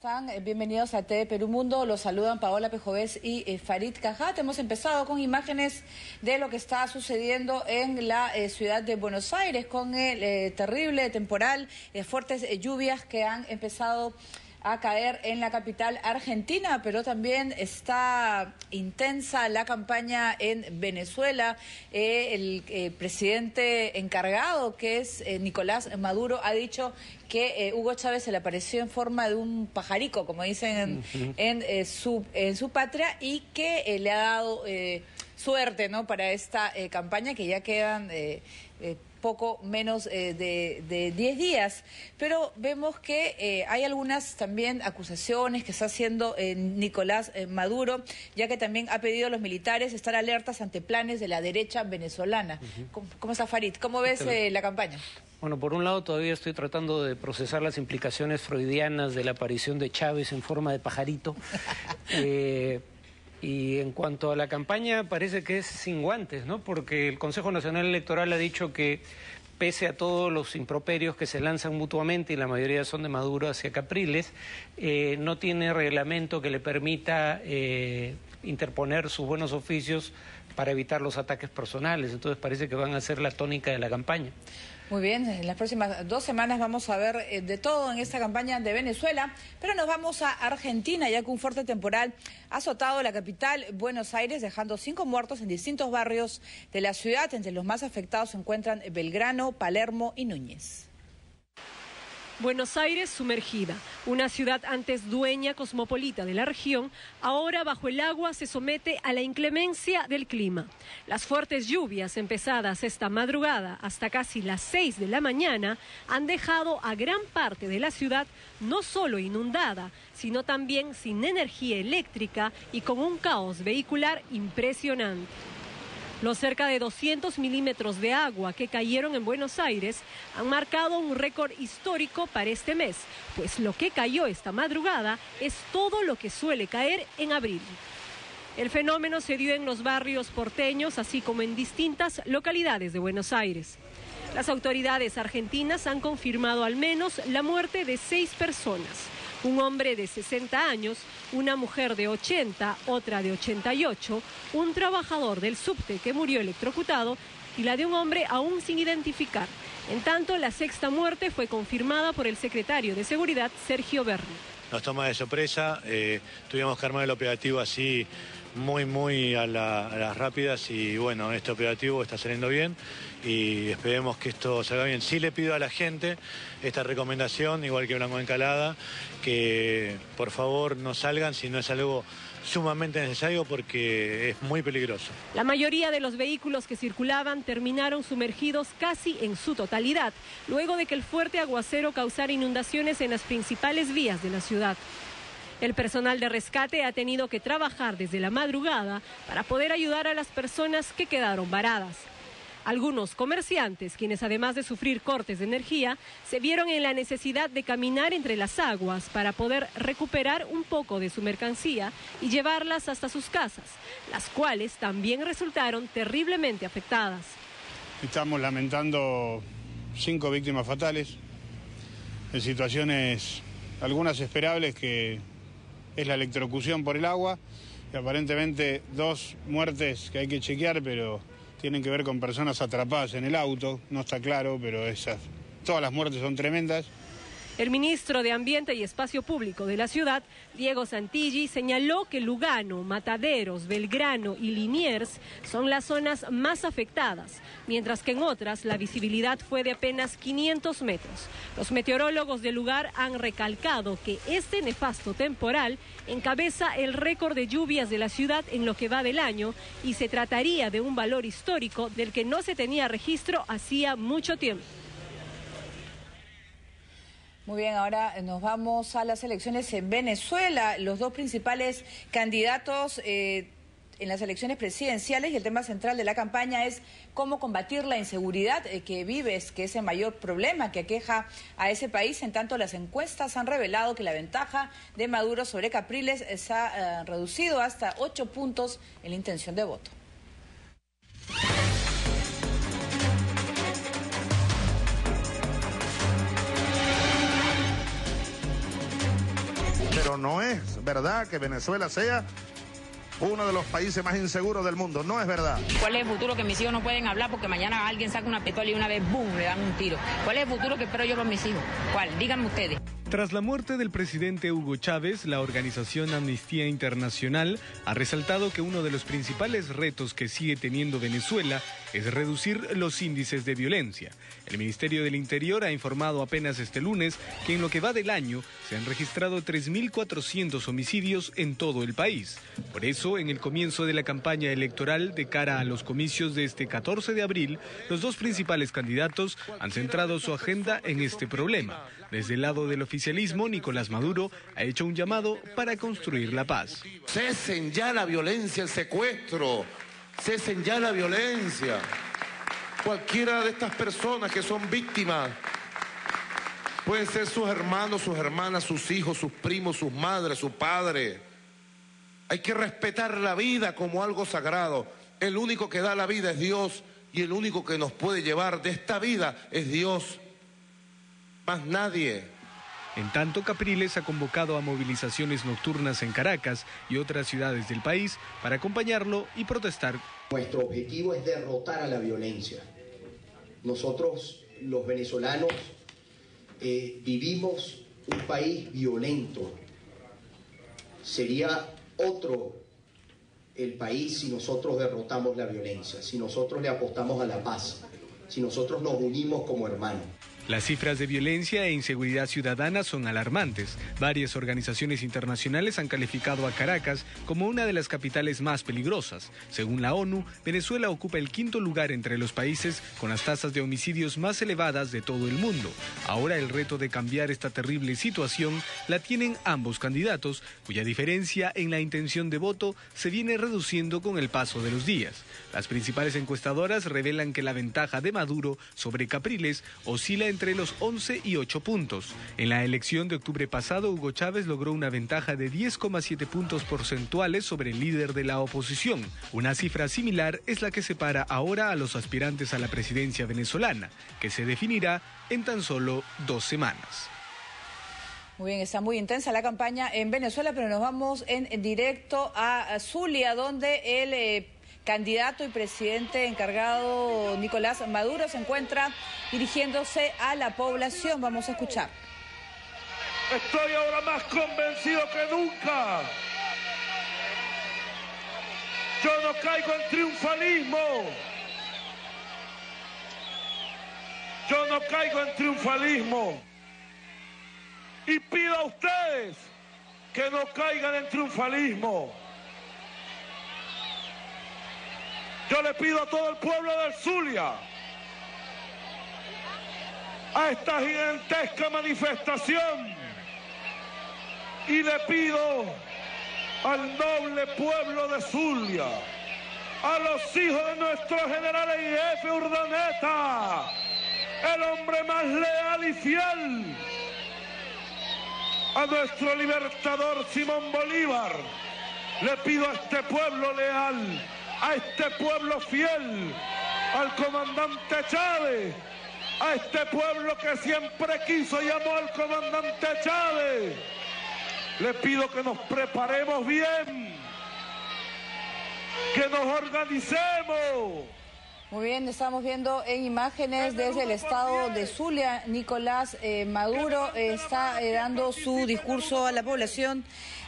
Están bienvenidos a TV Perú Mundo, los saludan Paola Pejovés y Farid Cajat. Hemos empezado con imágenes de lo que está sucediendo en la ciudad de Buenos Aires con el terrible temporal, fuertes lluvias que han empezado a caer en la capital argentina, pero también está intensa la campaña en Venezuela. El presidente encargado, que es Nicolás Maduro, ha dicho que Hugo Chávez se le apareció en forma de un pajarico, como dicen en su patria, y que le ha dado suerte, ¿no?, para esta campaña, que ya quedan poco menos de 10 días, pero vemos que hay algunas también acusaciones que está haciendo Nicolás Maduro, ya que también ha pedido a los militares estar alertas ante planes de la derecha venezolana. ¿Cómo está, Farid? ¿Cómo ves la campaña? Bueno, por un lado todavía estoy tratando de procesar las implicaciones freudianas de la aparición de Chávez en forma de pajarito. Y en cuanto a la campaña, parece que es sin guantes, ¿no? Porque el Consejo Nacional Electoral ha dicho que, pese a todos los improperios que se lanzan mutuamente, y la mayoría son de Maduro hacia Capriles, no tiene reglamento que le permita interponer sus buenos oficios para evitar los ataques personales. Entonces parece que van a ser la tónica de la campaña. Muy bien, en las próximas 2 semanas vamos a ver de todo en esta campaña de Venezuela, pero nos vamos a Argentina, ya que un fuerte temporal ha azotado la capital, Buenos Aires, dejando 5 muertos en distintos barrios de la ciudad. Entre los más afectados se encuentran Belgrano, Palermo y Núñez. Buenos Aires sumergida, una ciudad antes dueña cosmopolita de la región, ahora bajo el agua se somete a la inclemencia del clima. Las fuertes lluvias empezadas esta madrugada hasta casi las 6 de la mañana han dejado a gran parte de la ciudad no solo inundada, sino también sin energía eléctrica y con un caos vehicular impresionante. Los cerca de 200 milímetros de agua que cayeron en Buenos Aires han marcado un récord histórico para este mes, pues lo que cayó esta madrugada es todo lo que suele caer en abril. El fenómeno se dio en los barrios porteños, así como en distintas localidades de Buenos Aires. Las autoridades argentinas han confirmado al menos la muerte de 6 personas. Un hombre de 60 años, una mujer de 80, otra de 88, un trabajador del subte que murió electrocutado y la de un hombre aún sin identificar. En tanto, la 6ª muerte fue confirmada por el secretario de Seguridad, Sergio Berni. Nos toma de sorpresa, tuvimos que armar el operativo así muy a las rápidas, y bueno, este operativo está saliendo bien y esperemos que esto salga bien. Sí le pido a la gente esta recomendación, igual que Blanco Encalada, que por favor no salgan si no es algo sumamente necesario, porque es muy peligroso. La mayoría de los vehículos que circulaban terminaron sumergidos casi en su totalidad, luego de que el fuerte aguacero causara inundaciones en las principales vías de la ciudad. El personal de rescate ha tenido que trabajar desde la madrugada para poder ayudar a las personas que quedaron varadas. Algunos comerciantes, quienes además de sufrir cortes de energía, se vieron en la necesidad de caminar entre las aguas para poder recuperar un poco de su mercancía y llevarlas hasta sus casas, las cuales también resultaron terriblemente afectadas. Estamos lamentando 5 víctimas fatales, en situaciones algunas esperables, que es la electrocución por el agua, y aparentemente 2 muertes que hay que chequear, pero tienen que ver con personas atrapadas en el auto, no está claro, pero todas las muertes son tremendas. El ministro de Ambiente y Espacio Público de la ciudad, Diego Santilli, señaló que Lugano, Mataderos, Belgrano y Liniers son las zonas más afectadas, mientras que en otras la visibilidad fue de apenas 500 metros. Los meteorólogos del lugar han recalcado que este nefasto temporal encabeza el récord de lluvias de la ciudad en lo que va del año, y se trataría de un valor histórico del que no se tenía registro hacía mucho tiempo. Muy bien, ahora nos vamos a las elecciones en Venezuela. Los 2 principales candidatos en las elecciones presidenciales, y el tema central de la campaña es cómo combatir la inseguridad que vives, que es el mayor problema que aqueja a ese país. En tanto, las encuestas han revelado que la ventaja de Maduro sobre Capriles se ha reducido hasta 8 puntos en la intención de voto. no es verdad que Venezuela sea uno de los países más inseguros del mundo. No es verdad. ¿Cuál es el futuro que mis hijos no pueden hablar porque mañana alguien saca una pistola y una vez ¡boom!, le dan un tiro? ¿Cuál es el futuro que espero yo por mis hijos? ¿Cuál? Díganme ustedes. Tras la muerte del presidente Hugo Chávez, la organización Amnistía Internacional ha resaltado que uno de los principales retos que sigue teniendo Venezuela es reducir los índices de violencia. El Ministerio del Interior ha informado apenas este lunes que en lo que va del año se han registrado 3.400 homicidios en todo el país. Por eso, en el comienzo de la campaña electoral de cara a los comicios de este 14 de abril, los dos principales candidatos han centrado su agenda en este problema. Desde el lado del oficialismo, Nicolás Maduro ha hecho un llamado para construir la paz. Cesen ya la violencia, el secuestro, cesen ya la violencia. Cualquiera de estas personas que son víctimas, pueden ser sus hermanos, sus hermanas, sus hijos, sus primos, sus madres, su padre. Hay que respetar la vida como algo sagrado. El único que da la vida es Dios y el único que nos puede llevar de esta vida es Dios. Más nadie. En tanto, Capriles ha convocado a movilizaciones nocturnas en Caracas y otras ciudades del país para acompañarlo y protestar. Nuestro objetivo es derrotar a la violencia. Nosotros, los venezolanos, vivimos un país violento. Sería otro el país si nosotros derrotamos la violencia, si nosotros le apostamos a la paz, si nosotros nos unimos como hermanos. Las cifras de violencia e inseguridad ciudadana son alarmantes. Varias organizaciones internacionales han calificado a Caracas como una de las capitales más peligrosas. Según la ONU, Venezuela ocupa el 5º lugar entre los países con las tasas de homicidios más elevadas de todo el mundo. Ahora el reto de cambiar esta terrible situación la tienen ambos candidatos, cuya diferencia en la intención de voto se viene reduciendo con el paso de los días. Las principales encuestadoras revelan que la ventaja de Maduro sobre Capriles oscila entre los 11 y 8 puntos. En la elección de octubre pasado, Hugo Chávez logró una ventaja de 10,7 puntos porcentuales sobre el líder de la oposición. Una cifra similar es la que separa ahora a los aspirantes a la presidencia venezolana, que se definirá en tan solo 2 semanas. Muy bien, está muy intensa la campaña en Venezuela, pero nos vamos en directo a Zulia, donde el candidato y presidente encargado Nicolás Maduro se encuentra dirigiéndose a la población. Vamos a escuchar. Estoy ahora más convencido que nunca. Yo no caigo en triunfalismo. Yo no caigo en triunfalismo. Y pido a ustedes que no caigan en triunfalismo. Yo le pido a todo el pueblo del Zulia, a esta gigantesca manifestación, y le pido al noble pueblo de Zulia, a los hijos de nuestro general en jefe Urdaneta, el hombre más leal y fiel, a nuestro libertador Simón Bolívar, le pido a este pueblo leal, a este pueblo fiel, al comandante Chávez, a este pueblo que siempre quiso y amó al comandante Chávez. Le pido que nos preparemos bien, que nos organicemos. Muy bien, estamos viendo en imágenes desde el estado de Zulia. Nicolás Maduro está dando su discurso a la población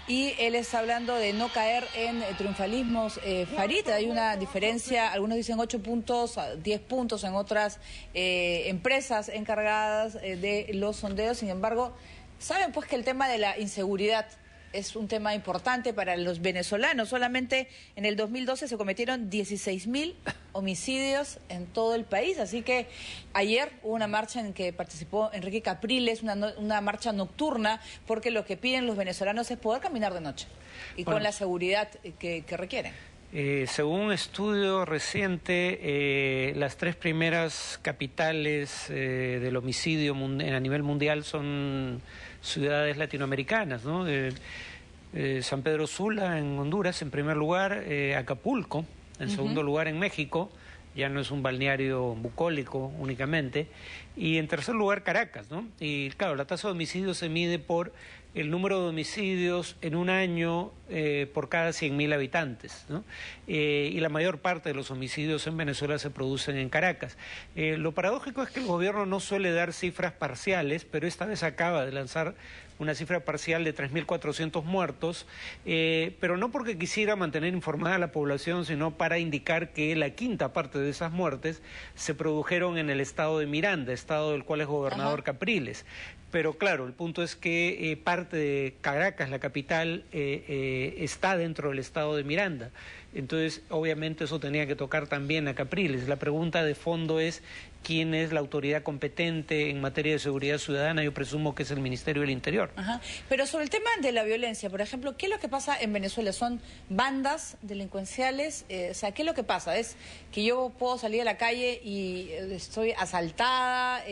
y él está hablando de no caer en triunfalismos. Farid, hay una diferencia, algunos dicen 8 puntos, 10 puntos en otras empresas encargadas de los sondeos. Sin embargo, saben pues que el tema de la inseguridad es un tema importante para los venezolanos. Solamente en el 2012 se cometieron 16.000 homicidios en todo el país. Así que ayer hubo una marcha en que participó Enrique Capriles, una marcha nocturna, porque lo que piden los venezolanos es poder caminar de noche y con la seguridad que requieren. Según un estudio reciente, las 3 primeras capitales del homicidio a nivel mundial son ciudades latinoamericanas, ¿no? San Pedro Sula en Honduras en primer lugar, Acapulco en segundo lugar en México, ya no es un balneario bucólico únicamente, y en tercer lugar Caracas, ¿no? Y claro, la tasa de homicidio se mide por el número de homicidios en un año por cada 100.000 habitantes, ¿no? Y la mayor parte de los homicidios en Venezuela se producen en Caracas. Lo paradójico es que el gobierno no suele dar cifras parciales, pero esta vez acaba de lanzar una cifra parcial de 3.400 muertos, pero no porque quisiera mantener informada a la población, sino para indicar que la quinta parte de esas muertes se produjeron en el estado de Miranda, estado del cual es gobernador Capriles. Pero claro, el punto es que parte de Caracas, la capital, está dentro del estado de Miranda. Entonces, obviamente eso tenía que tocar también a Capriles. La pregunta de fondo es quién es la autoridad competente en materia de seguridad ciudadana. Yo presumo que es el Ministerio del Interior. Ajá. Pero sobre el tema de la violencia, por ejemplo, ¿qué es lo que pasa en Venezuela? ¿Son bandas delincuenciales? O sea, ¿qué es lo que pasa? ¿Es que yo puedo salir a la calle y estoy asaltada?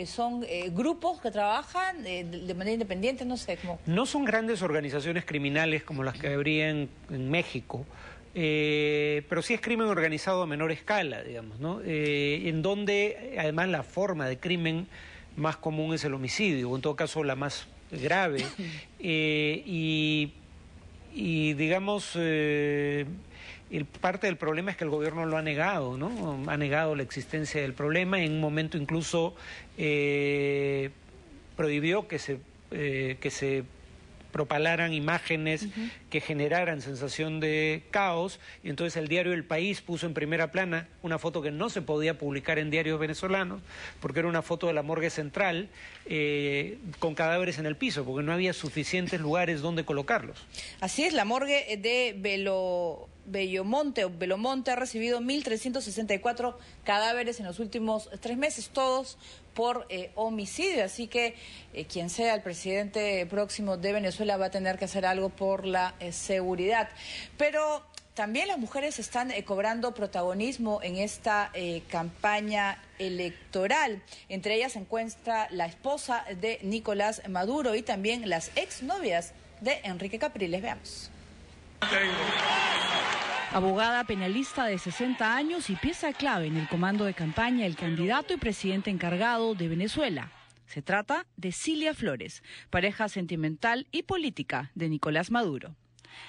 ¿Son grupos que trabajan de manera independiente? No sé cómo. No son grandes organizaciones criminales como las que habría en México, pero sí es crimen organizado a menor escala, digamos, ¿no? En donde además la forma de crimen más común es el homicidio, o en todo caso la más grave, y digamos... parte del problema es que el gobierno lo ha negado, ¿no? Ha negado la existencia del problema. En un momento incluso prohibió que se propalaran imágenes que generaran sensación de caos, y entonces el diario El País puso en primera plana una foto que no se podía publicar en diarios venezolanos, porque era una foto de la morgue central con cadáveres en el piso, porque no había suficientes lugares donde colocarlos. Así es, la morgue de Belomonte ha recibido 1.364 cadáveres en los últimos 3 meses, todos por homicidio, así que quien sea el presidente próximo de Venezuela va a tener que hacer algo por la seguridad. Pero también las mujeres están cobrando protagonismo en esta campaña electoral. Entre ellas se encuentra la esposa de Nicolás Maduro y también las exnovias de Enrique Capriles. Veamos. Abogada penalista de 60 años y pieza clave en el comando de campaña del candidato y presidente encargado de Venezuela. Se trata de Cilia Flores, pareja sentimental y política de Nicolás Maduro.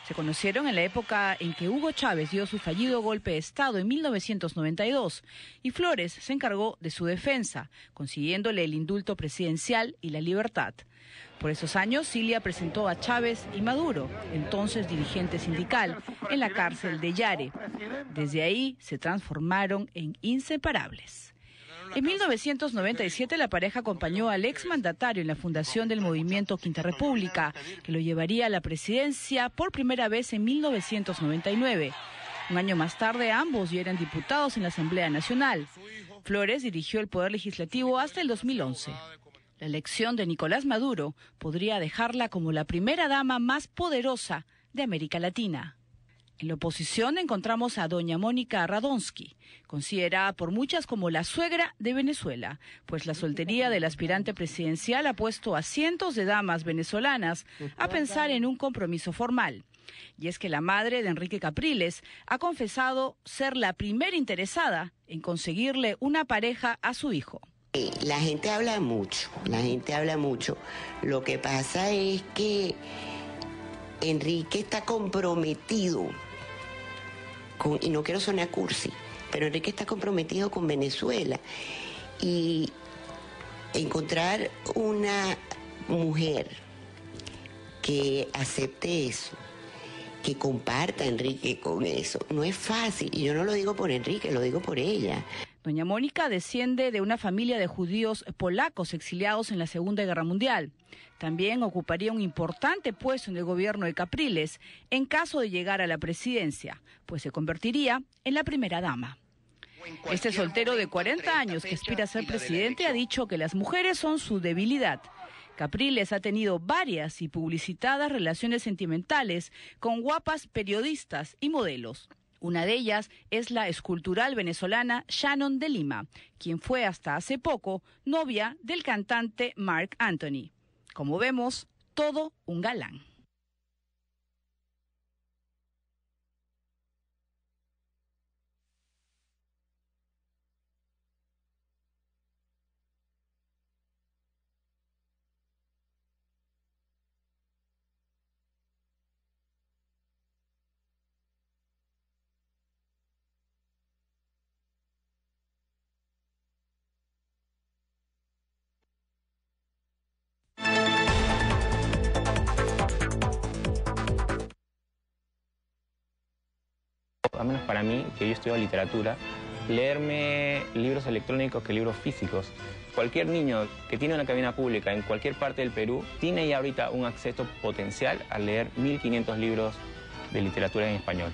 Se conocieron en la época en que Hugo Chávez dio su fallido golpe de Estado en 1992 y Flores se encargó de su defensa, consiguiéndole el indulto presidencial y la libertad. Por esos años, Cilia presentó a Chávez y Maduro, entonces dirigente sindical, en la cárcel de Yare. Desde ahí se transformaron en inseparables. En 1997 la pareja acompañó al exmandatario en la fundación del movimiento Quinta República, que lo llevaría a la presidencia por primera vez en 1999. Un año más tarde ambos ya eran diputados en la Asamblea Nacional. Flores dirigió el Poder Legislativo hasta el 2011. La elección de Nicolás Maduro podría dejarla como la primera dama más poderosa de América Latina. En la oposición encontramos a doña Mónica Radonsky, considerada por muchas como la suegra de Venezuela, pues la soltería del aspirante presidencial ha puesto a cientos de damas venezolanas a pensar en un compromiso formal. Y es que la madre de Enrique Capriles ha confesado ser la primera interesada en conseguirle una pareja a su hijo. La gente habla mucho. Lo que pasa es que Enrique está comprometido y no quiero sonar cursi, pero Enrique está comprometido con Venezuela. Y encontrar una mujer que acepte eso, que comparta a Enrique con eso, no es fácil. Y yo no lo digo por Enrique, lo digo por ella. Doña Mónica desciende de una familia de judíos polacos exiliados en la Segunda Guerra Mundial. También ocuparía un importante puesto en el gobierno de Capriles en caso de llegar a la presidencia, pues se convertiría en la primera dama. Este soltero de 40 años que aspira a ser presidente ha dicho que las mujeres son su debilidad. Capriles ha tenido varias y publicitadas relaciones sentimentales con guapas periodistas y modelos. Una de ellas es la escultural venezolana Shannon de Lima, quien fue hasta hace poco novia del cantante Marc Anthony. Como vemos, todo un galán. al menos para mí, que yo estudio literatura, leerme libros electrónicos que libros físicos. Cualquier niño que tiene una cabina pública en cualquier parte del Perú tiene ya ahorita un acceso potencial a leer 1500 libros de literatura en español.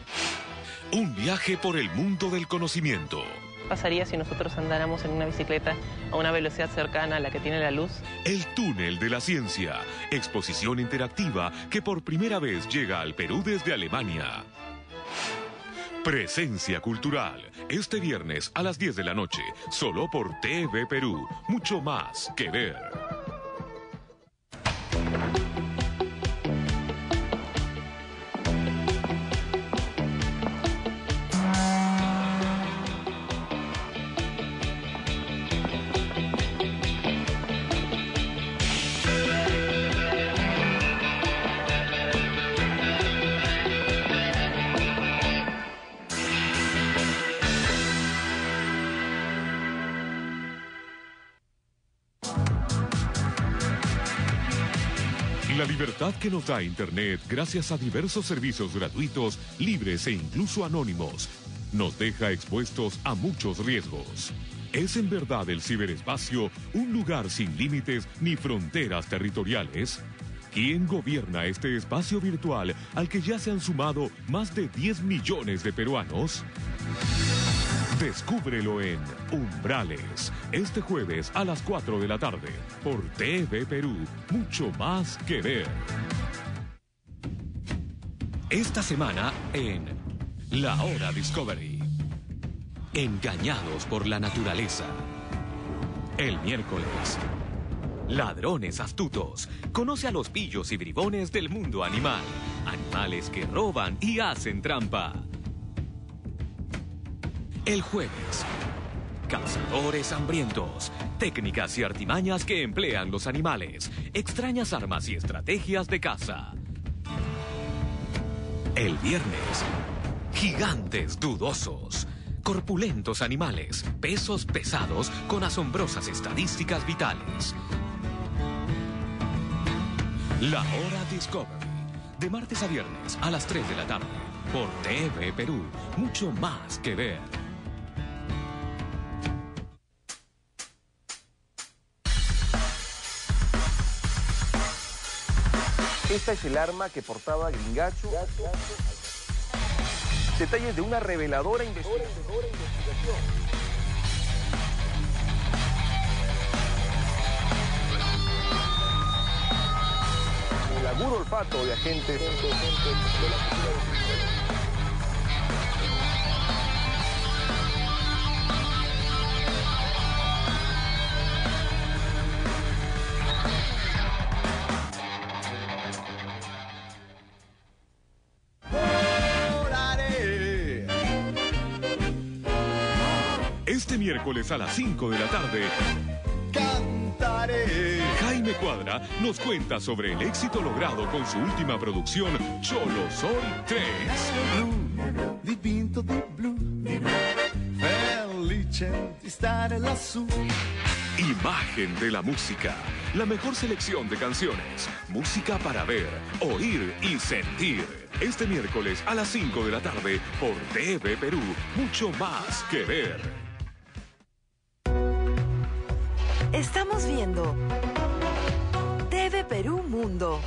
Un viaje por el mundo del conocimiento. ¿Qué pasaría si nosotros andáramos en una bicicleta a una velocidad cercana a la que tiene la luz? El túnel de la ciencia, exposición interactiva que por primera vez llega al Perú desde Alemania. Presencia cultural, este viernes a las 10 de la noche, solo por TV Perú, mucho más que ver. La libertad que nos da Internet, gracias a diversos servicios gratuitos, libres e incluso anónimos, nos deja expuestos a muchos riesgos. ¿Es en verdad el ciberespacio un lugar sin límites ni fronteras territoriales? ¿Quién gobierna este espacio virtual al que ya se han sumado más de 10 millones de peruanos? Descúbrelo en Umbrales, este jueves a las 4 de la tarde, por TV Perú, mucho más que ver. Esta semana en La Hora Discovery. Engañados por la naturaleza. El miércoles. Ladrones astutos. Conoce a los pillos y bribones del mundo animal. Animales que roban y hacen trampa. El jueves, cazadores hambrientos, técnicas y artimañas que emplean los animales, extrañas armas y estrategias de caza. El viernes, gigantes dudosos, corpulentos animales, pesos pesados con asombrosas estadísticas vitales. La Hora Discovery, de martes a viernes a las 3 de la tarde, por TV Perú, mucho más que ver. Esta es el arma que portaba Gringacho. Detalles de una reveladora investigación. El agudo olfato de agentes de la Este miércoles a las 5 de la tarde, cantaré. Jaime Cuadra nos cuenta sobre el éxito logrado con su última producción, Cholo Soy 3. Dipinto di blu, felice di stare lassù. Imagen de la música, la mejor selección de canciones, música para ver, oír y sentir. Este miércoles a las 5 de la tarde por TV Perú, mucho más que ver. Estamos viendo TV Perú Mundo.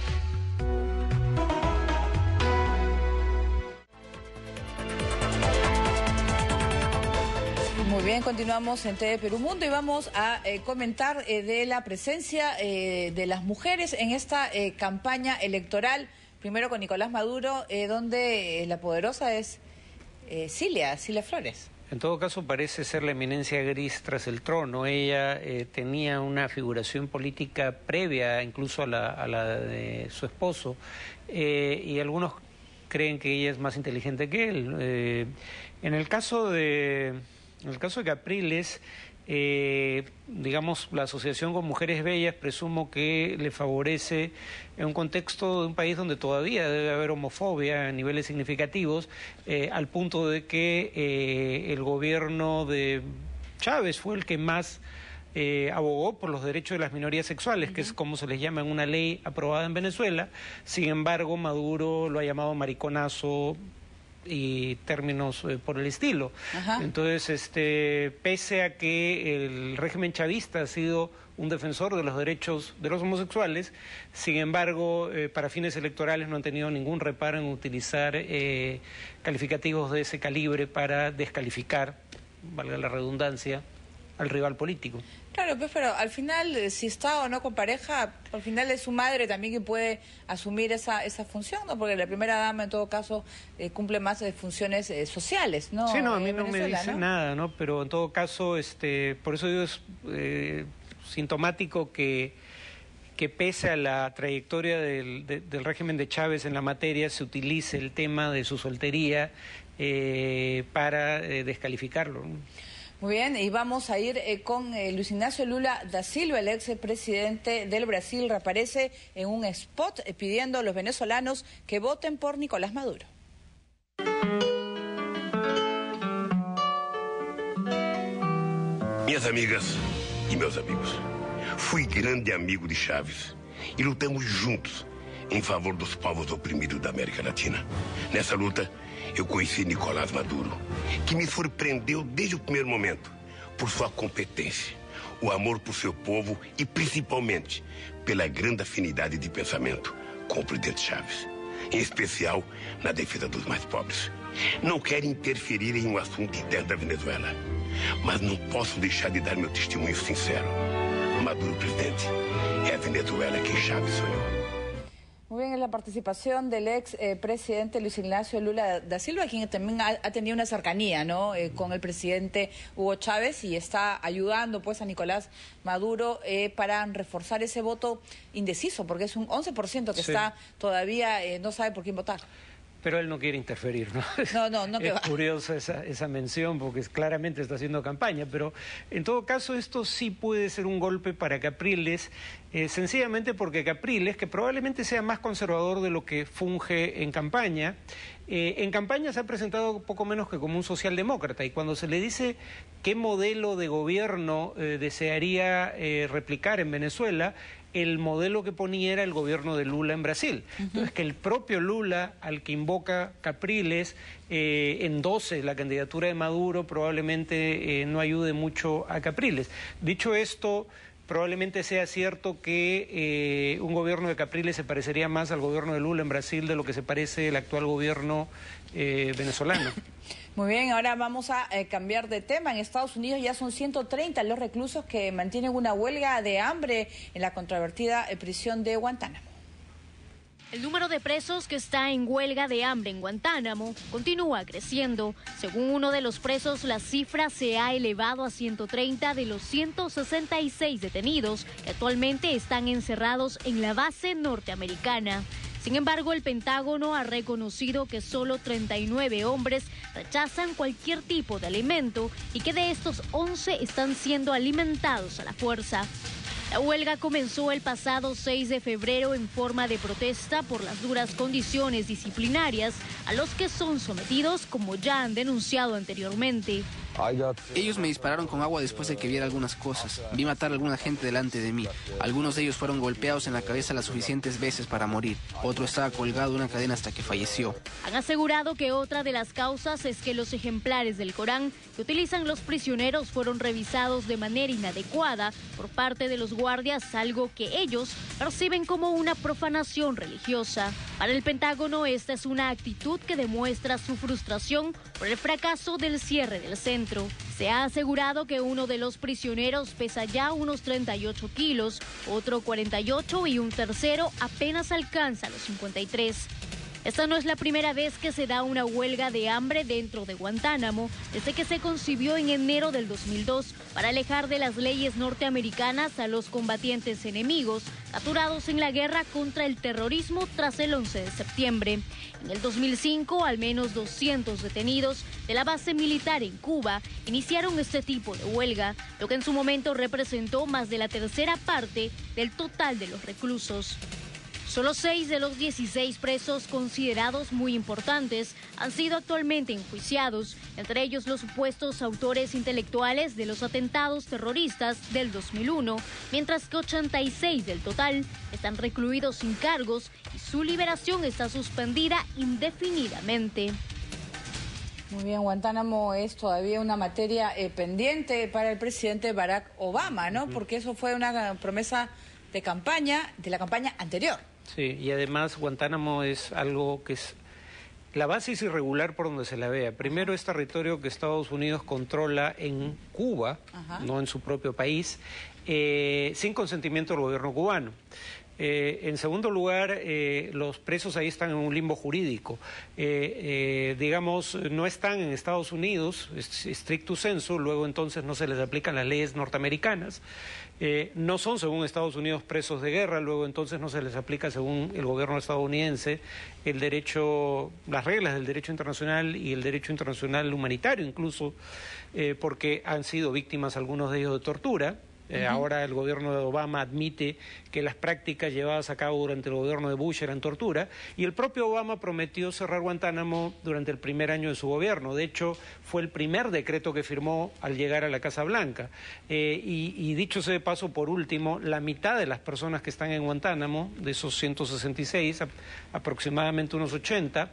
Muy bien, continuamos en TV Perú Mundo y vamos a comentar de la presencia de las mujeres en esta campaña electoral. Primero con Nicolás Maduro, donde la poderosa es Cilia Flores. En todo caso, parece ser la eminencia gris tras el trono. Ella tenía una figuración política previa incluso a la de su esposo, y algunos creen que ella es más inteligente que él. En el caso de Capriles, digamos, la asociación con Mujeres Bellas presumo que le favorece en un contexto de un país donde todavía debe haber homofobia a niveles significativos, al punto de que el gobierno de Chávez fue el que más abogó por los derechos de las minorías sexuales, que es como se les llama en una ley aprobada en Venezuela. Sin embargo, Maduro lo ha llamado mariconazo y términos por el estilo. Ajá. Entonces, pese a que el régimen chavista ha sido un defensor de los derechos de los homosexuales, sin embargo, para fines electorales no han tenido ningún reparo en utilizar calificativos de ese calibre para descalificar, valga la redundancia, al rival político. Claro, pues, pero al final, si está o no con pareja, al final es su madre también quien puede asumir esa función, ¿no? Porque la primera dama, en todo caso, cumple más funciones sociales, ¿no? Sí, no, a mí no me dice nada, ¿no? Pero en todo caso, por eso digo, es sintomático que pese a la trayectoria del régimen de Chávez en la materia, se utilice el tema de su soltería para descalificarlo, ¿no? Muy bien, y vamos a ir con Luis Ignacio Lula da Silva, el ex presidente del Brasil, reaparece en un spot pidiendo a los venezolanos que voten por Nicolás Maduro. Minhas amigas e meus amigos, fui grande amigo de Chávez e lutamos juntos em favor dos povos oprimidos da América Latina. Nessa luta, eu conheci Nicolás Maduro, que me surpreendeu desde o primeiro momento por sua competência, o amor por seu povo e, principalmente, pela grande afinidade de pensamento com o presidente Chávez, em especial na defesa dos mais pobres. Não quero interferir em um assunto interno da Venezuela, mas não posso deixar de dar meu testemunho sincero. Maduro, presidente, é a Venezuela que Chávez sonhou. Muy bien, es la participación del ex presidente Luis Ignacio Lula da Silva, quien también ha tenido una cercanía, ¿no? Con el presidente Hugo Chávez y está ayudando pues a Nicolás Maduro para reforzar ese voto indeciso, porque es un 11% que está todavía, no sabe por quién votar. Pero él no quiere interferir, ¿no? No que es va. curiosa esa mención porque claramente está haciendo campaña, pero en todo caso esto sí puede ser un golpe para Capriles, sencillamente porque Capriles, que probablemente sea más conservador de lo que funge en campaña se ha presentado poco menos que como un socialdemócrata, y cuando se le dice qué modelo de gobierno desearía replicar en Venezuela, el modelo que ponía era el gobierno de Lula en Brasil. Entonces, que el propio Lula, al que invoca Capriles, endose la candidatura de Maduro, probablemente no ayude mucho a Capriles. Dicho esto, probablemente sea cierto que un gobierno de Capriles se parecería más al gobierno de Lula en Brasil de lo que se parece el actual gobierno venezolano. Muy bien, ahora vamos a cambiar de tema. En Estados Unidos ya son 130 los reclusos que mantienen una huelga de hambre en la controvertida prisión de Guantánamo. El número de presos que está en huelga de hambre en Guantánamo continúa creciendo. Según uno de los presos, la cifra se ha elevado a 130 de los 166 detenidos que actualmente están encerrados en la base norteamericana. Sin embargo, el Pentágono ha reconocido que solo 39 hombres rechazan cualquier tipo de alimento y que de estos 11 están siendo alimentados a la fuerza. La huelga comenzó el pasado 6 de febrero en forma de protesta por las duras condiciones disciplinarias a los que son sometidos, como ya han denunciado anteriormente. Ellos me dispararon con agua después de que viera algunas cosas. Vi matar a alguna gente delante de mí. Algunos de ellos fueron golpeados en la cabeza las suficientes veces para morir. Otro estaba colgado de una cadena hasta que falleció. Han asegurado que otra de las causas es que los ejemplares del Corán que utilizan los prisioneros fueron revisados de manera inadecuada por parte de los guardias, algo que ellos perciben como una profanación religiosa. Para el Pentágono, esta es una actitud que demuestra su frustración por el fracaso del cierre del centro. Se ha asegurado que uno de los prisioneros pesa ya unos 38 kilos, otro 48 y un tercero apenas alcanza los 53. Esta no es la primera vez que se da una huelga de hambre dentro de Guantánamo, desde que se concibió en enero del 2002 para alejar de las leyes norteamericanas a los combatientes enemigos capturados en la guerra contra el terrorismo tras el 11 de septiembre. En el 2005, al menos 200 detenidos de la base militar en Cuba iniciaron este tipo de huelga, lo que en su momento representó más de la tercera parte del total de los reclusos. Solo 6 de los 16 presos considerados muy importantes han sido actualmente enjuiciados, entre ellos los supuestos autores intelectuales de los atentados terroristas del 2001, mientras que 86 del total están recluidos sin cargos y su liberación está suspendida indefinidamente. Muy bien, Guantánamo es todavía una materia pendiente para el presidente Barack Obama, ¿no? Porque eso fue una promesa de campaña, de la campaña anterior. Sí, y además Guantánamo es algo que es... La base es irregular por donde se la vea. Primero, es territorio que Estados Unidos controla en Cuba, no en su propio país, sin consentimiento del gobierno cubano. En segundo lugar, los presos ahí están en un limbo jurídico. Digamos, no están en Estados Unidos, stricto sensu, luego entonces no se les aplican las leyes norteamericanas. No son, según Estados Unidos, presos de guerra, luego entonces no se les aplica, según el gobierno estadounidense, el derecho, las reglas del derecho internacional y el derecho internacional humanitario incluso, porque han sido víctimas algunos de ellos de tortura. Ahora el gobierno de Obama admite que las prácticas llevadas a cabo durante el gobierno de Bush eran tortura, y el propio Obama prometió cerrar Guantánamo durante el primer año de su gobierno. De hecho, fue el primer decreto que firmó al llegar a la Casa Blanca. Y dicho sea de paso, por último, la mitad de las personas que están en Guantánamo, de esos 166, aproximadamente unos 80,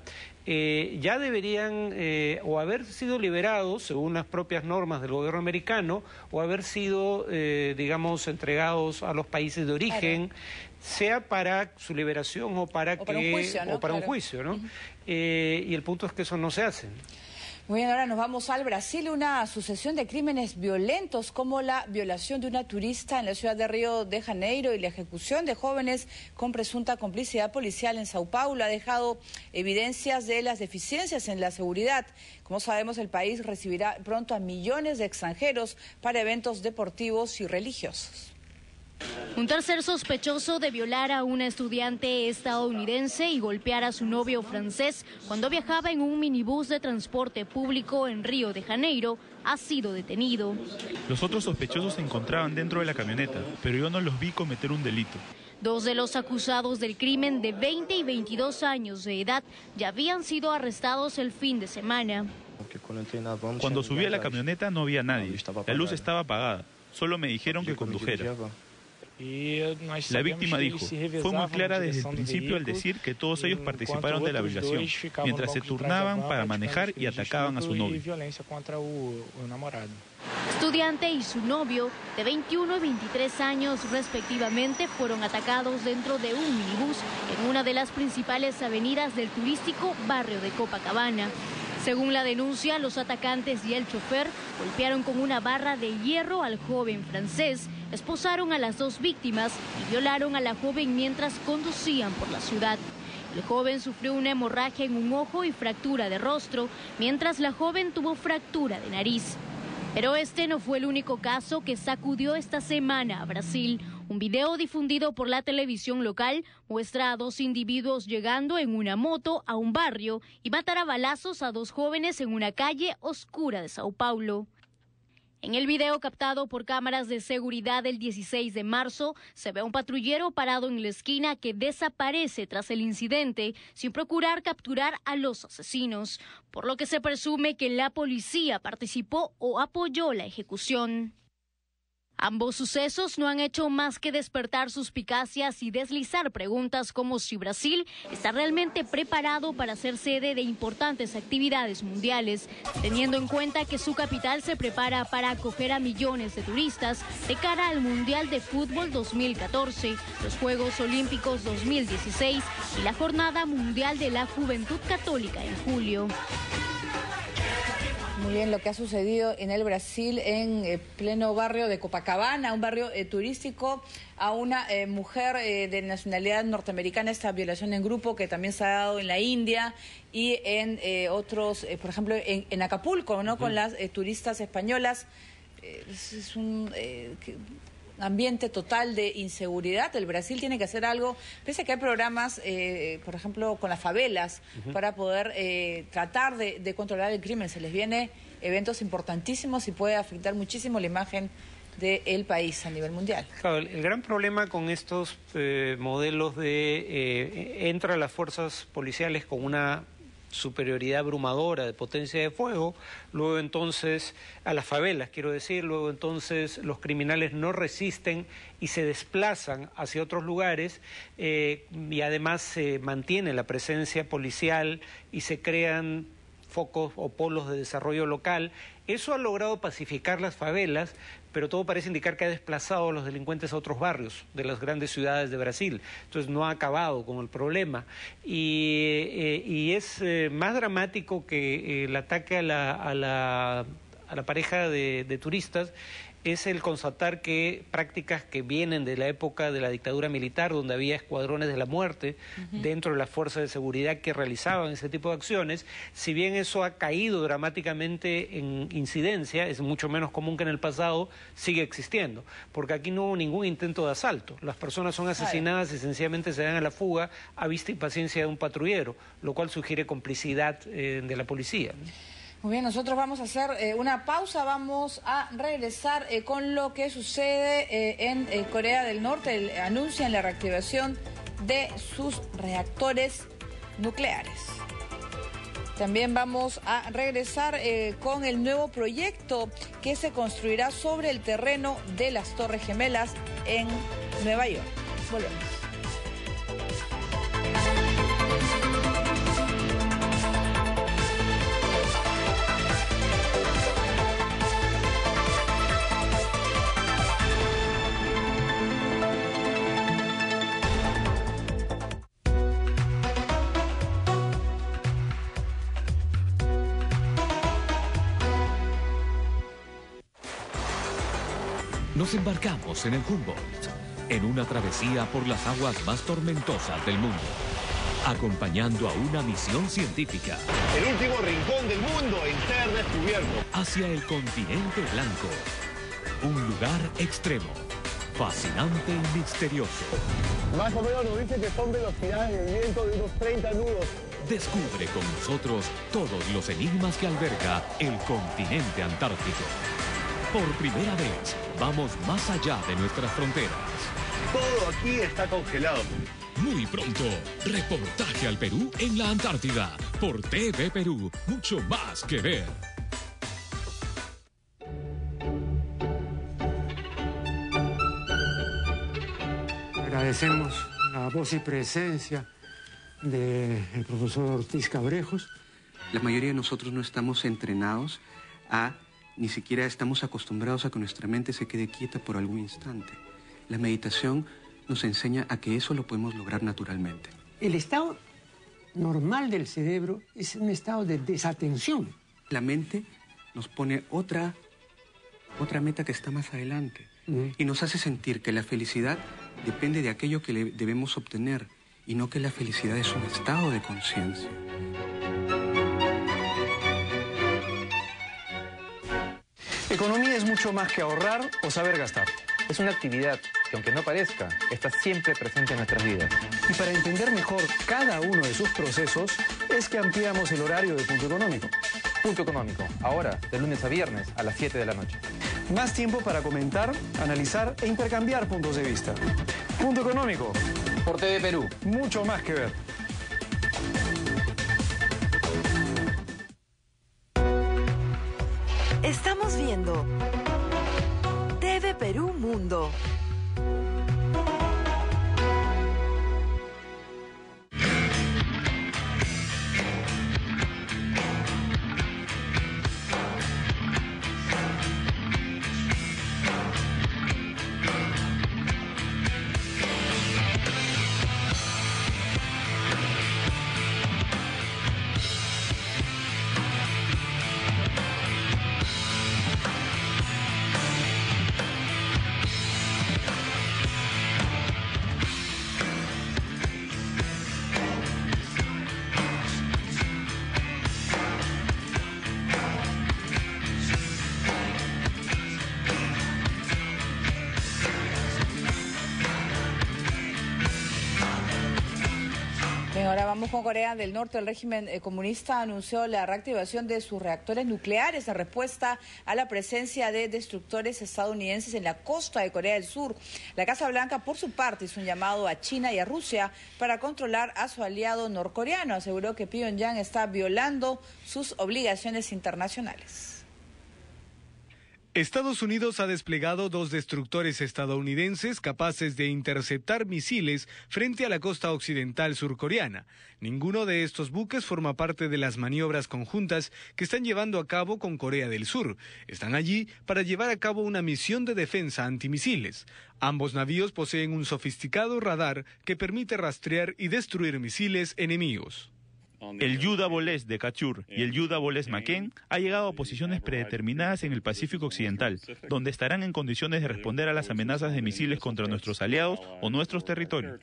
ya deberían o haber sido liberados según las propias normas del gobierno americano, o haber sido, digamos, entregados a los países de origen, sea para su liberación o para un juicio, ¿no? Un juicio, ¿no? Y el punto es que eso no se hace. Muy bien, ahora nos vamos al Brasil. Una sucesión de crímenes violentos como la violación de una turista en la ciudad de Río de Janeiro y la ejecución de jóvenes con presunta complicidad policial en Sao Paulo ha dejado evidencias de las deficiencias en la seguridad. Como sabemos, el país recibirá pronto a millones de extranjeros para eventos deportivos y religiosos. Un tercer sospechoso de violar a una estudiante estadounidense y golpear a su novio francés cuando viajaba en un minibús de transporte público en Río de Janeiro ha sido detenido. Los otros sospechosos se encontraban dentro de la camioneta, pero yo no los vi cometer un delito. Dos de los acusados del crimen, de 20 y 22 años de edad, ya habían sido arrestados el fin de semana. Cuando subí a la camioneta no había nadie, la luz estaba apagada, solo me dijeron que condujera. La víctima dijo, fue muy clara desde el principio al decir que todos ellos participaron de la violación, mientras se turnaban para manejar y atacaban a su novio. Estudiante y su novio, de 21 y 23 años respectivamente, fueron atacados dentro de un minibús en una de las principales avenidas del turístico barrio de Copacabana. Según la denuncia, los atacantes y el chofer golpearon con una barra de hierro al joven francés, esposaron a las dos víctimas y violaron a la joven mientras conducían por la ciudad. El joven sufrió una hemorragia en un ojo y fractura de rostro, mientras la joven tuvo fractura de nariz. Pero este no fue el único caso que sacudió esta semana a Brasil. Un video difundido por la televisión local muestra a dos individuos llegando en una moto a un barrio y matar a balazos a dos jóvenes en una calle oscura de Sao Paulo. En el video captado por cámaras de seguridad el 16 de marzo, se ve a un patrullero parado en la esquina que desaparece tras el incidente sin procurar capturar a los asesinos, por lo que se presume que la policía participó o apoyó la ejecución. Ambos sucesos no han hecho más que despertar suspicacias y deslizar preguntas como si Brasil está realmente preparado para ser sede de importantes actividades mundiales, teniendo en cuenta que su capital se prepara para acoger a millones de turistas de cara al Mundial de Fútbol 2014, los Juegos Olímpicos 2016 y la Jornada Mundial de la Juventud Católica en julio. Muy bien, lo que ha sucedido en el Brasil, en pleno barrio de Copacabana, un barrio turístico, a una mujer de nacionalidad norteamericana, esta violación en grupo que también se ha dado en la India y en otros, por ejemplo, en Acapulco, ¿no? Con las turistas españolas. Es un ambiente total de inseguridad. El Brasil tiene que hacer algo, pese a que hay programas, por ejemplo, con las favelas, para poder tratar de controlar el crimen. Se les viene eventos importantísimos y puede afectar muchísimo la imagen del país a nivel mundial. Claro, el gran problema con estos modelos de entra las fuerzas policiales con una superioridad abrumadora de potencia de fuego, luego entonces a las favelas, quiero decir, luego entonces los criminales no resisten y se desplazan hacia otros lugares y además se mantiene la presencia policial y se crean focos o polos de desarrollo local. Eso ha logrado pacificar las favelas, pero todo parece indicar que ha desplazado a los delincuentes a otros barrios de las grandes ciudades de Brasil. Entonces no ha acabado con el problema. Y es más dramático que el ataque a la pareja de turistas, es el constatar que prácticas que vienen de la época de la dictadura militar, donde había escuadrones de la muerte dentro de las fuerzas de seguridad que realizaban ese tipo de acciones, si bien eso ha caído dramáticamente en incidencia, es mucho menos común que en el pasado, sigue existiendo, porque aquí no hubo ningún intento de asalto. Las personas son asesinadas y sencillamente se dan a la fuga a vista y paciencia de un patrullero, lo cual sugiere complicidad de la policía. Muy bien, nosotros vamos a hacer una pausa, vamos a regresar con lo que sucede en Corea del Norte. Anuncian la reactivación de sus reactores nucleares. También vamos a regresar con el nuevo proyecto que se construirá sobre el terreno de las Torres Gemelas en Nueva York. Volvemos. Nos embarcamos en el Humboldt, en una travesía por las aguas más tormentosas del mundo, acompañando a una misión científica. El último rincón del mundo en ser descubierto. Hacia el continente blanco, un lugar extremo, fascinante y misterioso. Más o menos nos dice que son velocidades de viento de unos 30 nudos. Descubre con nosotros todos los enigmas que alberga el continente antártico. Por primera vez, vamos más allá de nuestras fronteras. Todo aquí está congelado. Muy pronto, reportaje al Perú en la Antártida. Por TV Perú, mucho más que ver. Agradecemos la voz y presencia del profesor Ortiz Cabrejos. La mayoría de nosotros no estamos entrenados ni siquiera estamos acostumbrados a que nuestra mente se quede quieta por algún instante. La meditación nos enseña a que eso lo podemos lograr naturalmente. El estado normal del cerebro es un estado de desatención. La mente nos pone otra meta que está más adelante y nos hace sentir que la felicidad depende de aquello que debemos obtener y no que la felicidad es un estado de conciencia. Economía es mucho más que ahorrar o saber gastar. Es una actividad que, aunque no parezca, está siempre presente en nuestras vidas. Y para entender mejor cada uno de sus procesos, es que ampliamos el horario de Punto Económico. Punto Económico, ahora, de lunes a viernes, a las 7 de la noche. Más tiempo para comentar, analizar e intercambiar puntos de vista. Punto Económico. Por TV Perú. Mucho más que ver. Estamos viendo TV Perú Mundo. Ahora vamos con Corea del Norte. El régimen comunista anunció la reactivación de sus reactores nucleares en respuesta a la presencia de destructores estadounidenses en la costa de Corea del Sur. La Casa Blanca, por su parte, hizo un llamado a China y a Rusia para controlar a su aliado norcoreano. Aseguró que Pyongyang está violando sus obligaciones internacionales. Estados Unidos ha desplegado 2 destructores estadounidenses capaces de interceptar misiles frente a la costa occidental surcoreana. Ninguno de estos buques forma parte de las maniobras conjuntas que están llevando a cabo con Corea del Sur. Están allí para llevar a cabo una misión de defensa antimisiles. Ambos navíos poseen un sofisticado radar que permite rastrear y destruir misiles enemigos. El Yuda Boles de Kachur y el Yuda Boles Maken ha llegado a posiciones predeterminadas en el Pacífico Occidental, donde estarán en condiciones de responder a las amenazas de misiles contra nuestros aliados o nuestros territorios.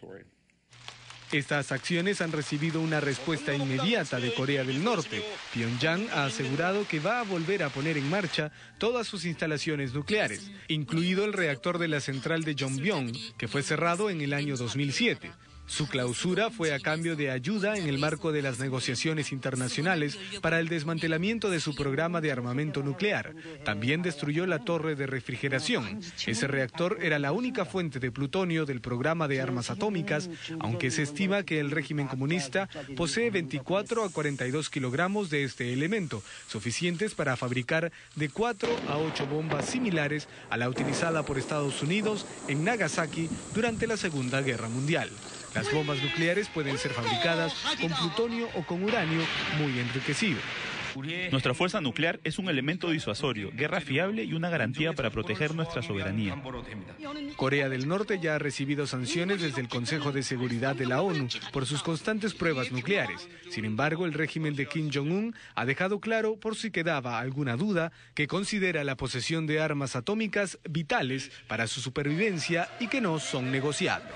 Estas acciones han recibido una respuesta inmediata de Corea del Norte. Pyongyang ha asegurado que va a volver a poner en marcha todas sus instalaciones nucleares, incluido el reactor de la central de Yongbyon, que fue cerrado en el año 2007. Su clausura fue a cambio de ayuda en el marco de las negociaciones internacionales para el desmantelamiento de su programa de armamento nuclear. También destruyó la torre de refrigeración. Ese reactor era la única fuente de plutonio del programa de armas atómicas, aunque se estima que el régimen comunista posee 24 a 42 kilogramos de este elemento, suficientes para fabricar de 4 a 8 bombas similares a la utilizada por Estados Unidos en Nagasaki durante la Segunda Guerra Mundial. Las bombas nucleares pueden ser fabricadas con plutonio o con uranio muy enriquecido. Nuestra fuerza nuclear es un elemento disuasorio, guerra fiable y una garantía para proteger nuestra soberanía. Corea del Norte ya ha recibido sanciones desde el Consejo de Seguridad de la ONU por sus constantes pruebas nucleares. Sin embargo, el régimen de Kim Jong-un ha dejado claro, por si quedaba alguna duda, que considera la posesión de armas atómicas vitales para su supervivencia y que no son negociables.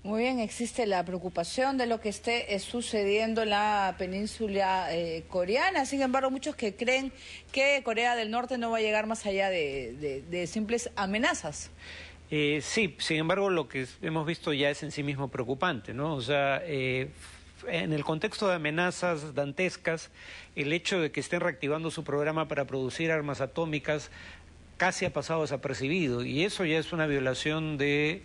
Muy bien, existe la preocupación de lo que esté sucediendo en la península coreana. Sin embargo, muchos que creen que Corea del Norte no va a llegar más allá de simples amenazas. Sí, sin embargo, lo que hemos visto ya es en sí mismo preocupante, ¿no? O sea, en el contexto de amenazas dantescas, el hecho de que estén reactivando su programa para producir armas atómicas casi ha pasado desapercibido, y eso ya es una violación de,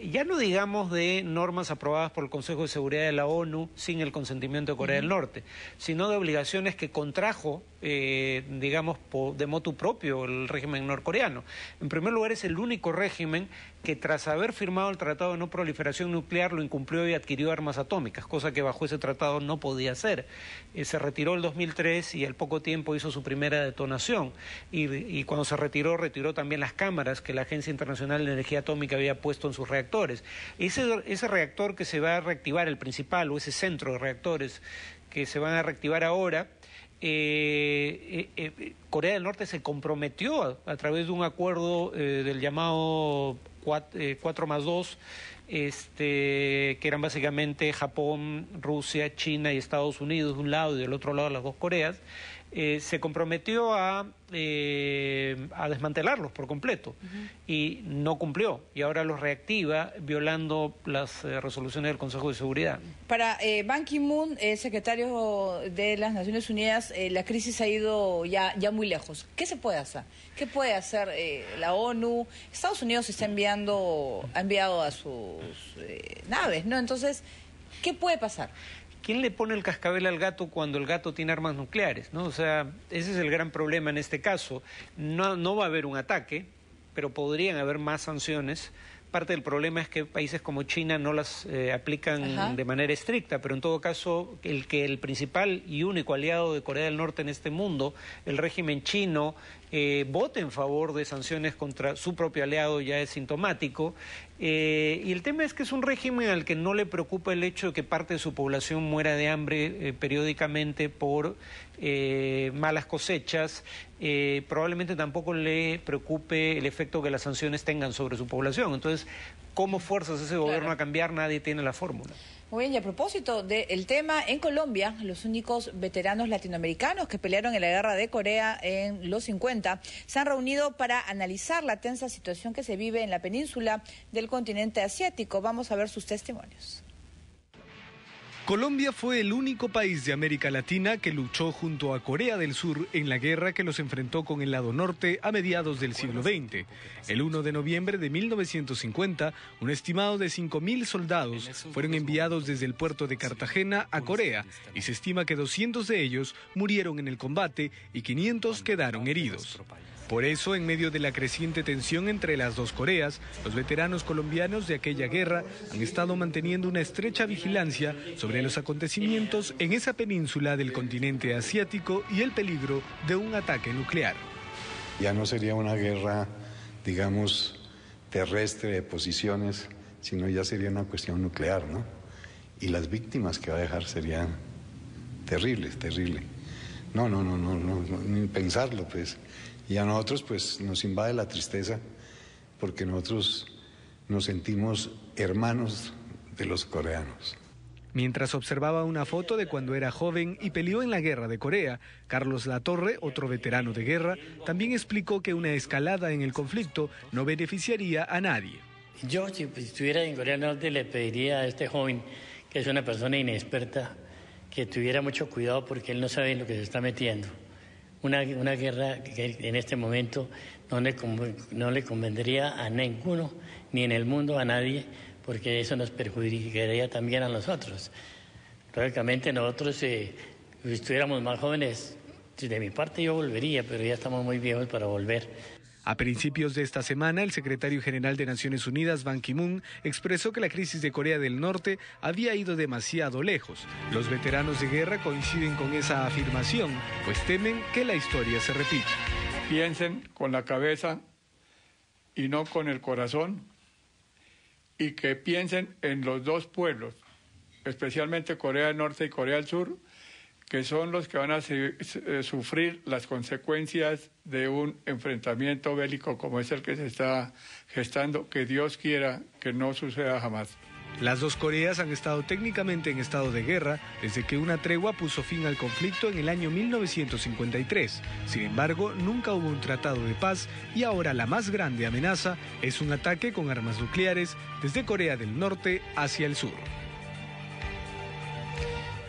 ya no digamos de normas aprobadas por el Consejo de Seguridad de la ONU sin el consentimiento de Corea del Norte, sino de obligaciones que contrajo, digamos, de motu propio el régimen norcoreano. En primer lugar, es el único régimen que tras haber firmado el Tratado de No Proliferación Nuclear lo incumplió y adquirió armas atómicas, cosa que bajo ese tratado no podía hacer. Se retiró el 2003 y al poco tiempo hizo su primera detonación, y cuando se retiró también las cámaras que la Agencia Internacional de Energía Atómica había puesto en sus reactores. Ese reactor que se va a reactivar, el principal, o ese centro de reactores que se van a reactivar ahora, Corea del Norte se comprometió a través de un acuerdo del llamado 4+2, que eran básicamente Japón, Rusia, China y Estados Unidos de un lado y del otro lado las dos Coreas, se comprometió a desmantelarlos por completo y no cumplió, y ahora los reactiva violando las resoluciones del Consejo de Seguridad. Para Ban Ki-moon, secretario de las Naciones Unidas, la crisis ha ido ya muy lejos. ¿Qué se puede hacer? ¿Qué puede hacer la ONU? Estados Unidos ha enviado a sus naves, ¿no? Entonces, ¿qué puede pasar? ¿Quién le pone el cascabel al gato cuando el gato tiene armas nucleares, ¿no? O sea, ese es el gran problema en este caso. No va a haber un ataque, pero podrían haber más sanciones. Parte del problema es que países como China no las aplican de manera estricta, pero en todo caso el principal y único aliado de Corea del Norte en este mundo, el régimen chino, vote en favor de sanciones contra su propio aliado ya es sintomático. Y el tema es que es un régimen al que no le preocupa el hecho de que parte de su población muera de hambre periódicamente por malas cosechas. Probablemente tampoco le preocupe el efecto que las sanciones tengan sobre su población. Entonces, ¿cómo fuerzas ese gobierno a cambiar? Nadie tiene la fórmula. Muy bien, y a propósito del tema, en Colombia, los únicos veteranos latinoamericanos que pelearon en la guerra de Corea en los 50 se han reunido para analizar la tensa situación que se vive en la península del continente asiático. Vamos a ver sus testimonios. Colombia fue el único país de América Latina que luchó junto a Corea del Sur en la guerra que los enfrentó con el lado norte a mediados del siglo XX. El 1 de noviembre de 1950, un estimado de 5.000 soldados fueron enviados desde el puerto de Cartagena a Corea y se estima que 200 de ellos murieron en el combate y 500 quedaron heridos. Por eso, en medio de la creciente tensión entre las dos Coreas, los veteranos colombianos de aquella guerra han estado manteniendo una estrecha vigilancia sobre los acontecimientos en esa península del continente asiático y el peligro de un ataque nuclear. Ya no sería una guerra, digamos, terrestre de posiciones, sino ya sería una cuestión nuclear, ¿no? Y las víctimas que va a dejar serían terribles, terribles. No, ni pensarlo, pues. Y a nosotros pues nos invade la tristeza porque nosotros nos sentimos hermanos de los coreanos. Mientras observaba una foto de cuando era joven y peleó en la guerra de Corea, Carlos Latorre, otro veterano de guerra, también explicó que una escalada en el conflicto no beneficiaría a nadie. Yo, si estuviera en Corea del Norte, le pediría a este joven, que es una persona inexperta, que tuviera mucho cuidado porque él no sabe en lo que se está metiendo. Una guerra que en este momento no le convendría a ninguno, ni en el mundo a nadie, porque eso nos perjudicaría también a nosotros. Lógicamente nosotros, si estuviéramos más jóvenes, de mi parte yo volvería, pero ya estamos muy viejos para volver. A principios de esta semana, el secretario general de Naciones Unidas, Ban Ki-moon, expresó que la crisis de Corea del Norte había ido demasiado lejos. Los veteranos de guerra coinciden con esa afirmación, pues temen que la historia se repita. Piensen con la cabeza y no con el corazón, y que piensen en los dos pueblos, especialmente Corea del Norte y Corea del Sur, que son los que van a sufrir las consecuencias de un enfrentamiento bélico como es el que se está gestando, que Dios quiera que no suceda jamás. Las dos Coreas han estado técnicamente en estado de guerra desde que una tregua puso fin al conflicto en el año 1953. Sin embargo, nunca hubo un tratado de paz y ahora la más grande amenaza es un ataque con armas nucleares desde Corea del Norte hacia el sur.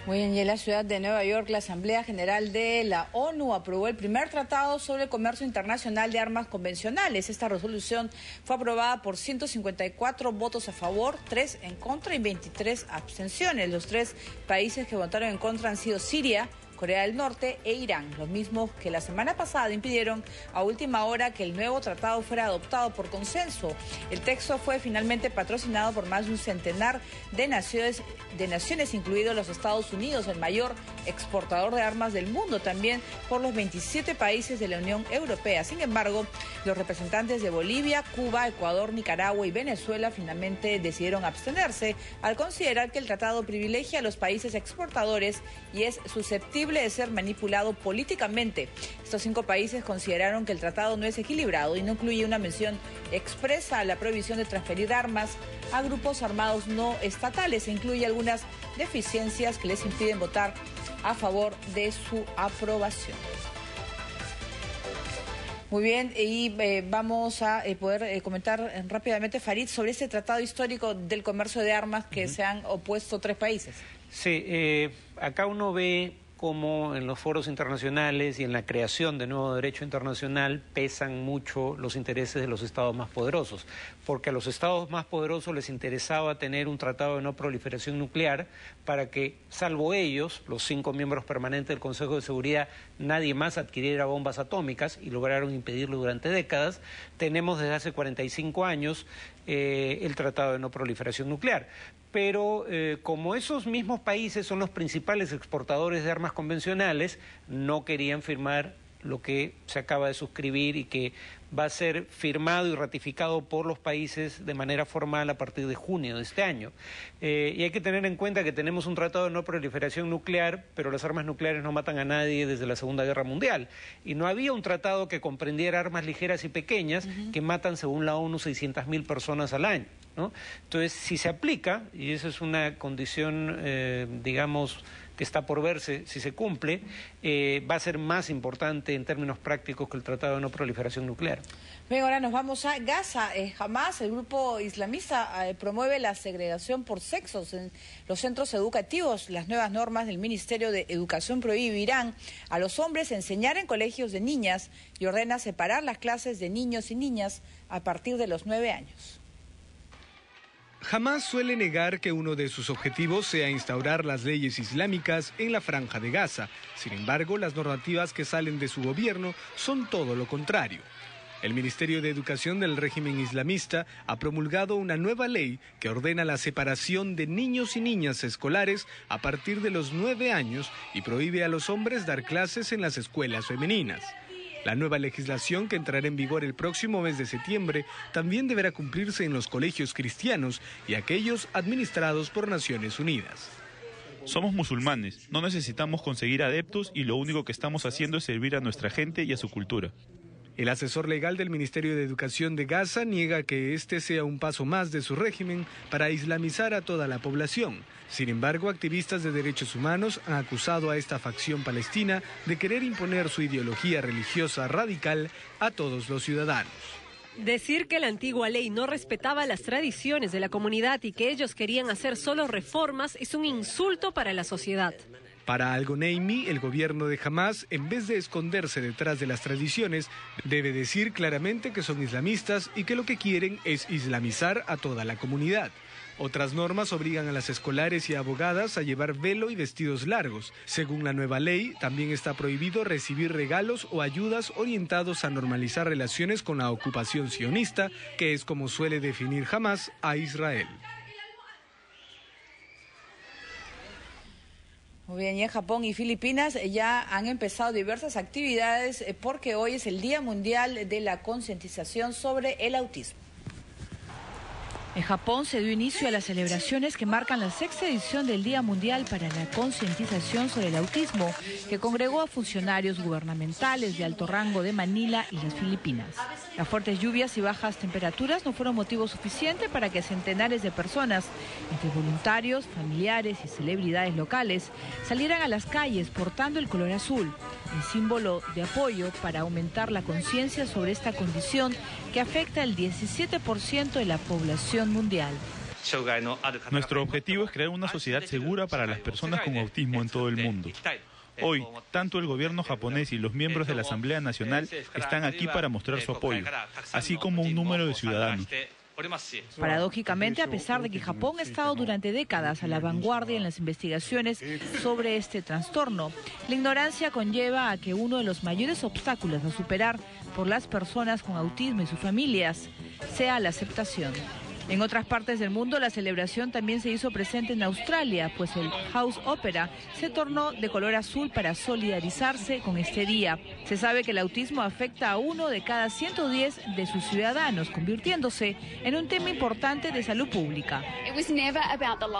Muy bien, y en la ciudad de Nueva York, la Asamblea General de la ONU aprobó el primer tratado sobre el comercio internacional de armas convencionales. Esta resolución fue aprobada por 154 votos a favor, 3 en contra y 23 abstenciones. Los 3 países que votaron en contra han sido Siria, Corea del Norte e Irán, los mismos que la semana pasada impidieron a última hora que el nuevo tratado fuera adoptado por consenso. El texto fue finalmente patrocinado por más de un centenar de naciones, incluidos los Estados Unidos, el mayor exportador de armas del mundo, también por los 27 países de la Unión Europea. Sin embargo, los representantes de Bolivia, Cuba, Ecuador, Nicaragua y Venezuela finalmente decidieron abstenerse al considerar que el tratado privilegia a los países exportadores y es susceptible de ser manipulado políticamente. Estos 5 países consideraron que el tratado no es equilibrado y no incluye una mención expresa a la prohibición de transferir armas a grupos armados no estatales e incluye algunas deficiencias que les impiden votar a favor de su aprobación. Muy bien, y vamos a poder comentar rápidamente, Farid, sobre este tratado histórico del comercio de armas que se han opuesto 3 países. Sí, acá uno ve cómo en los foros internacionales y en la creación de nuevo derecho internacional pesan mucho los intereses de los estados más poderosos, porque a los estados más poderosos les interesaba tener un tratado de no proliferación nuclear para que, salvo ellos, los 5 miembros permanentes del Consejo de Seguridad, nadie más adquiriera bombas atómicas y lograron impedirlo durante décadas. Tenemos desde hace 45 años el tratado de no proliferación nuclear. Pero como esos mismos países son los principales exportadores de armas convencionales, no querían firmar lo que se acaba de suscribir y que va a ser firmado y ratificado por los países de manera formal a partir de junio de este año. Y hay que tener en cuenta que tenemos un tratado de no proliferación nuclear, pero las armas nucleares no matan a nadie desde la Segunda Guerra Mundial. Y no había un tratado que comprendiera armas ligeras y pequeñas que matan, según la ONU, 600.000 personas al año, ¿no? Entonces, si se aplica, y esa es una condición, digamos, que está por verse si se cumple, va a ser más importante en términos prácticos que el Tratado de No Proliferación Nuclear. Bien, ahora nos vamos a Gaza. Hamas, el grupo islamista, promueve la segregación por sexos en los centros educativos. Las nuevas normas del Ministerio de Educación prohibirán a los hombres enseñar en colegios de niñas y ordena separar las clases de niños y niñas a partir de los 9 años. Hamas suele negar que uno de sus objetivos sea instaurar las leyes islámicas en la Franja de Gaza. Sin embargo, las normativas que salen de su gobierno son todo lo contrario. El Ministerio de Educación del régimen islamista ha promulgado una nueva ley que ordena la separación de niños y niñas escolares a partir de los 9 años y prohíbe a los hombres dar clases en las escuelas femeninas. La nueva legislación, que entrará en vigor el próximo mes de septiembre, también deberá cumplirse en los colegios cristianos y aquellos administrados por Naciones Unidas. Somos musulmanes, no necesitamos conseguir adeptos y lo único que estamos haciendo es servir a nuestra gente y a su cultura. El asesor legal del Ministerio de Educación de Gaza niega que este sea un paso más de su régimen para islamizar a toda la población. Sin embargo, activistas de derechos humanos han acusado a esta facción palestina de querer imponer su ideología religiosa radical a todos los ciudadanos. Decir que la antigua ley no respetaba las tradiciones de la comunidad y que ellos querían hacer solo reformas es un insulto para la sociedad. Para Al-Ghoneimi, el gobierno de Hamas, en vez de esconderse detrás de las tradiciones, debe decir claramente que son islamistas y que lo que quieren es islamizar a toda la comunidad. Otras normas obligan a las escolares y abogadas a llevar velo y vestidos largos. Según la nueva ley, también está prohibido recibir regalos o ayudas orientados a normalizar relaciones con la ocupación sionista, que es como suele definir Hamas a Israel. Muy bien, y en Japón y Filipinas ya han empezado diversas actividades porque hoy es el Día Mundial de la Concientización sobre el Autismo. En Japón se dio inicio a las celebraciones que marcan la 6ª edición del Día Mundial para la Concientización sobre el Autismo, que congregó a funcionarios gubernamentales de alto rango de Manila y las Filipinas. Las fuertes lluvias y bajas temperaturas no fueron motivo suficiente para que centenares de personas, entre voluntarios, familiares y celebridades locales, salieran a las calles portando el color azul, un símbolo de apoyo para aumentar la conciencia sobre esta condición que afecta al 17% de la población mundial. Nuestro objetivo es crear una sociedad segura para las personas con autismo en todo el mundo. Hoy, tanto el gobierno japonés y los miembros de la Asamblea Nacional están aquí para mostrar su apoyo, así como un número de ciudadanos. Paradójicamente, a pesar de que Japón ha estado durante décadas a la vanguardia en las investigaciones sobre este trastorno, la ignorancia conlleva a que uno de los mayores obstáculos a superar por las personas con autismo y sus familias sea la aceptación. En otras partes del mundo, la celebración también se hizo presente en Australia, pues el House Opera se tornó de color azul para solidarizarse con este día. Se sabe que el autismo afecta a 1 de cada 110 de sus ciudadanos, convirtiéndose en un tema importante de salud pública.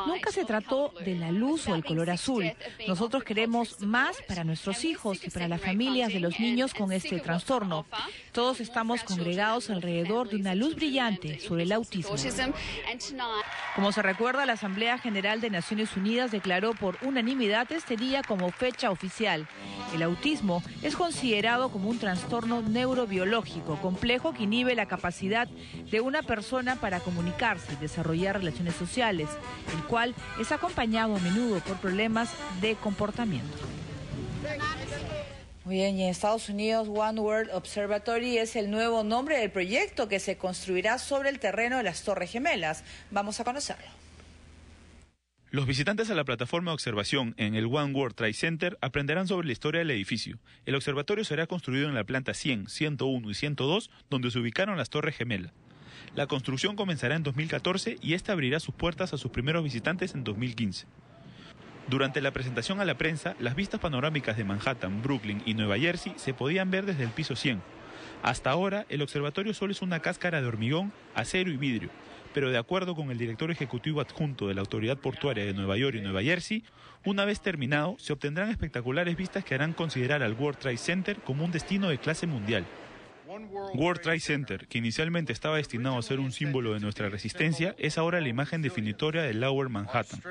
Nunca se trató de la luz o el color azul. Nosotros queremos más para nuestros hijos y para las familias de los niños con este trastorno. Todos estamos congregados alrededor de una luz brillante sobre el autismo. Como se recuerda, la Asamblea General de Naciones Unidas declaró por unanimidad este día como fecha oficial. El autismo es considerado como un trastorno neurobiológico complejo que inhibe la capacidad de una persona para comunicarse y desarrollar relaciones sociales, el cual es acompañado a menudo por problemas de comportamiento. Muy bien, y en Estados Unidos, One World Observatory es el nuevo nombre del proyecto que se construirá sobre el terreno de las Torres Gemelas. Vamos a conocerlo. Los visitantes a la plataforma de observación en el One World Trade Center aprenderán sobre la historia del edificio. El observatorio será construido en la planta 100, 101 y 102, donde se ubicaron las Torres Gemelas. La construcción comenzará en 2014 y esta abrirá sus puertas a sus primeros visitantes en 2015. Durante la presentación a la prensa, las vistas panorámicas de Manhattan, Brooklyn y Nueva Jersey se podían ver desde el piso 100. Hasta ahora, el observatorio solo es una cáscara de hormigón, acero y vidrio, pero de acuerdo con el director ejecutivo adjunto de la Autoridad Portuaria de Nueva York y Nueva Jersey, una vez terminado, se obtendrán espectaculares vistas que harán considerar al World Trade Center como un destino de clase mundial. World Trade Center, que inicialmente estaba destinado a ser un símbolo de nuestra resistencia, es ahora la imagen definitoria del Lower Manhattan.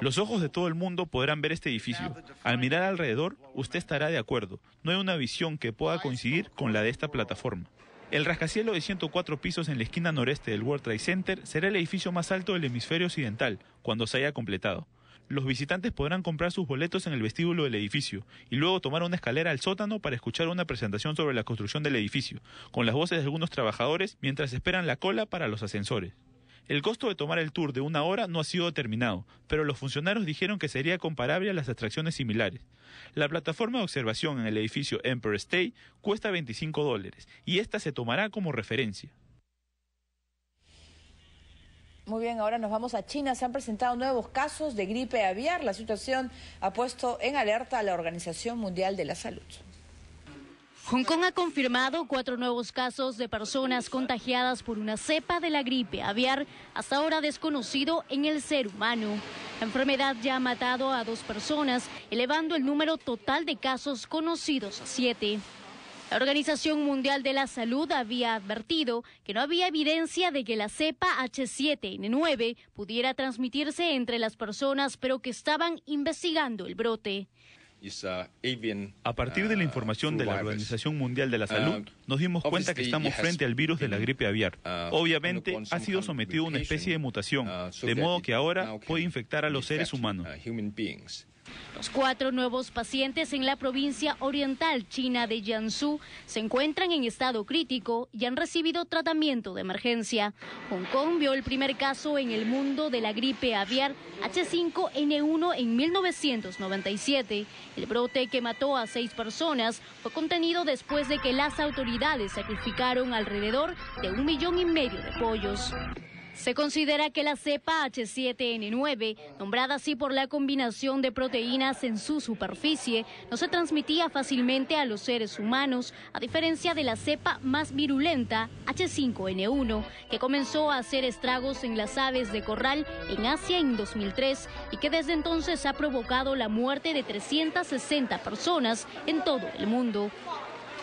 Los ojos de todo el mundo podrán ver este edificio. Al mirar alrededor, usted estará de acuerdo. No hay una visión que pueda coincidir con la de esta plataforma. El rascacielos de 104 pisos en la esquina noreste del World Trade Center será el edificio más alto del hemisferio occidental cuando se haya completado. Los visitantes podrán comprar sus boletos en el vestíbulo del edificio y luego tomar una escalera al sótano para escuchar una presentación sobre la construcción del edificio, con las voces de algunos trabajadores mientras esperan la cola para los ascensores. El costo de tomar el tour de 1 hora no ha sido determinado, pero los funcionarios dijeron que sería comparable a las atracciones similares. La plataforma de observación en el edificio Empire State cuesta $25 y esta se tomará como referencia. Muy bien, ahora nos vamos a China. Se han presentado nuevos casos de gripe aviar. La situación ha puesto en alerta a la Organización Mundial de la Salud. Hong Kong ha confirmado 4 nuevos casos de personas contagiadas por una cepa de la gripe aviar, hasta ahora desconocido en el ser humano. La enfermedad ya ha matado a 2 personas, elevando el número total de casos conocidos a 7. La Organización Mundial de la Salud había advertido que no había evidencia de que la cepa H7N9 pudiera transmitirse entre las personas, pero que estaban investigando el brote. A partir de la información de la Organización Mundial de la Salud, nos dimos cuenta que estamos frente al virus de la gripe aviar. Obviamente, ha sido sometido a una especie de mutación, de modo que ahora puede infectar a los seres humanos. Los 4 nuevos pacientes en la provincia oriental china de Jiangsu se encuentran en estado crítico y han recibido tratamiento de emergencia. Hong Kong vio el primer caso en el mundo de la gripe aviar H5N1 en 1997. El brote, que mató a 6 personas, fue contenido después de que las autoridades sacrificaron alrededor de 1,5 millones de pollos. Se considera que la cepa H7N9, nombrada así por la combinación de proteínas en su superficie, no se transmitía fácilmente a los seres humanos, a diferencia de la cepa más virulenta, H5N1, que comenzó a hacer estragos en las aves de corral en Asia en 2003 y que desde entonces ha provocado la muerte de 360 personas en todo el mundo.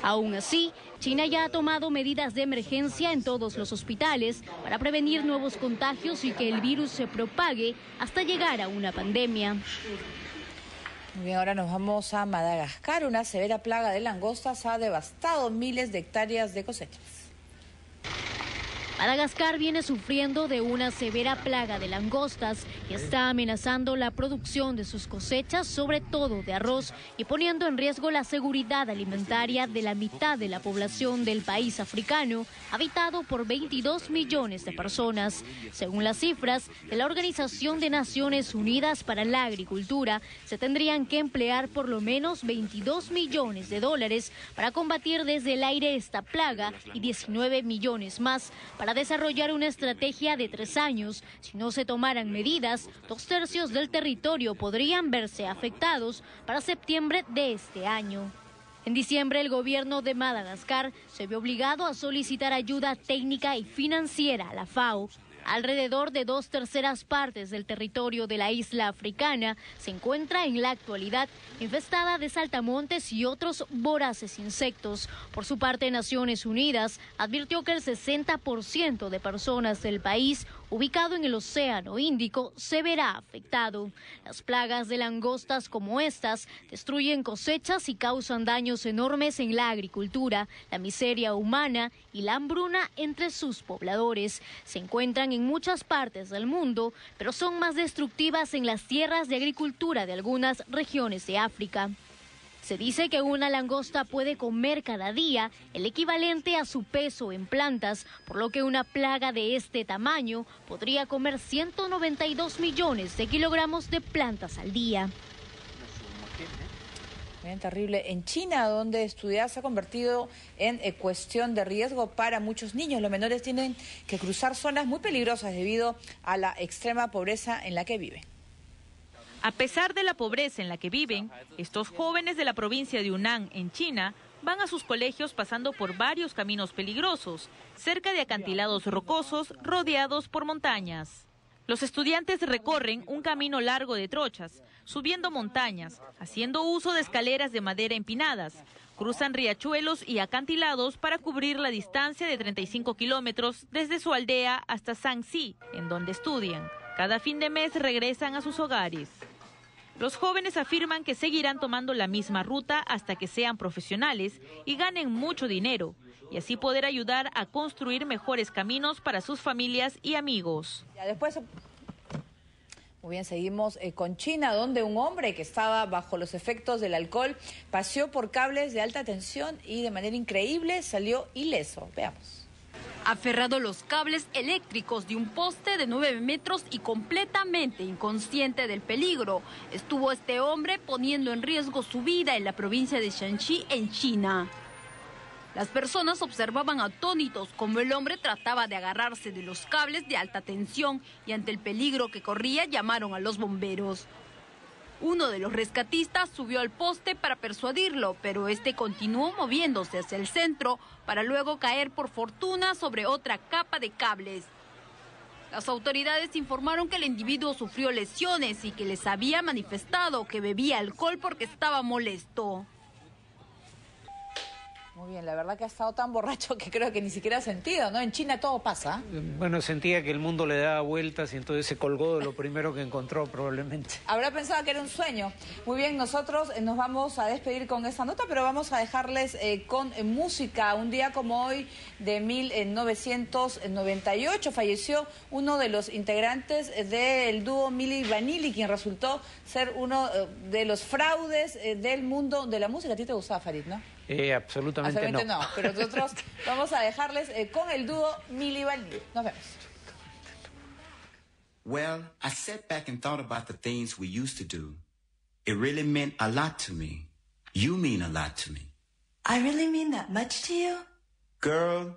Aún así, China ya ha tomado medidas de emergencia en todos los hospitales para prevenir nuevos contagios y que el virus se propague hasta llegar a una pandemia. Muy bien, ahora nos vamos a Madagascar. Una severa plaga de langostas ha devastado miles de hectáreas de cosechas. Madagascar viene sufriendo de una severa plaga de langostas que está amenazando la producción de sus cosechas, sobre todo de arroz, y poniendo en riesgo la seguridad alimentaria de la mitad de la población del país africano, habitado por 22 millones de personas. Según las cifras de la Organización de Naciones Unidas para la Agricultura, se tendrían que emplear por lo menos $22 millones para combatir desde el aire esta plaga y 19 millones más para desarrollar una estrategia de 3 años. Si no se tomaran medidas, 2/3 del territorio podrían verse afectados para septiembre de este año. En diciembre, el gobierno de Madagascar se vio obligado a solicitar ayuda técnica y financiera a la FAO. Alrededor de 2/3 partes del territorio de la isla africana se encuentra en la actualidad infestada de saltamontes y otros voraces insectos. Por su parte, Naciones Unidas advirtió que el 60% de personas del país, ubicado en el Océano Índico, se verá afectado. Las plagas de langostas como estas destruyen cosechas y causan daños enormes en la agricultura, la miseria humana y la hambruna entre sus pobladores. Se encuentran en muchas partes del mundo, pero son más destructivas en las tierras de agricultura de algunas regiones de África. Se dice que una langosta puede comer cada día el equivalente a su peso en plantas, por lo que una plaga de este tamaño podría comer 192 millones de kilogramos de plantas al día. Bien terrible. En China, donde estudiar se ha convertido en cuestión de riesgo para muchos niños. Los menores tienen que cruzar zonas muy peligrosas debido a la extrema pobreza en la que viven. A pesar de la pobreza en la que viven, estos jóvenes de la provincia de Yunnan, en China, van a sus colegios pasando por varios caminos peligrosos, cerca de acantilados rocosos rodeados por montañas. Los estudiantes recorren un camino largo de trochas, subiendo montañas, haciendo uso de escaleras de madera empinadas, Cruzan riachuelos y acantilados para cubrir la distancia de 35 kilómetros desde su aldea hasta Sangsi, en donde estudian. Cada fin de mes regresan a sus hogares. Los jóvenes afirman que seguirán tomando la misma ruta hasta que sean profesionales y ganen mucho dinero, y así poder ayudar a construir mejores caminos para sus familias y amigos. Ya después... Muy bien, seguimos con China, donde un hombre que estaba bajo los efectos del alcohol paseó por cables de alta tensión y de manera increíble salió ileso. Veamos. Aferrado a los cables eléctricos de un poste de 9 metros y completamente inconsciente del peligro, estuvo este hombre poniendo en riesgo su vida en la provincia de Shanxi, en China. Las personas observaban atónitos cómo el hombre trataba de agarrarse de los cables de alta tensión y ante el peligro que corría llamaron a los bomberos. Uno de los rescatistas subió al poste para persuadirlo, pero este continuó moviéndose hacia el centro para luego caer por fortuna sobre otra capa de cables. Las autoridades informaron que el individuo sufrió lesiones y que les había manifestado que bebía alcohol porque estaba molesto. Muy bien, la verdad que ha estado tan borracho que creo que ni siquiera ha sentido, ¿no? En China todo pasa. Bueno, sentía que el mundo le daba vueltas y entonces se colgó de lo primero que encontró probablemente. Habrá pensado que era un sueño. Muy bien, nosotros nos vamos a despedir con esta nota, pero vamos a dejarles con música. Un día como hoy de 1998 falleció uno de los integrantes del dúo Milli Vanilli, quien resultó ser uno de los fraudes del mundo de la música. ¿A ti te gustaba, Farid, no? Absolutamente no. Pero nosotros vamos a dejarles con el dúo Milli Vanilli. Nos vemos. Well, I sat back and thought about the things we used to do. It really meant a lot to me. You mean a lot to me. I really mean that much to you? Girl,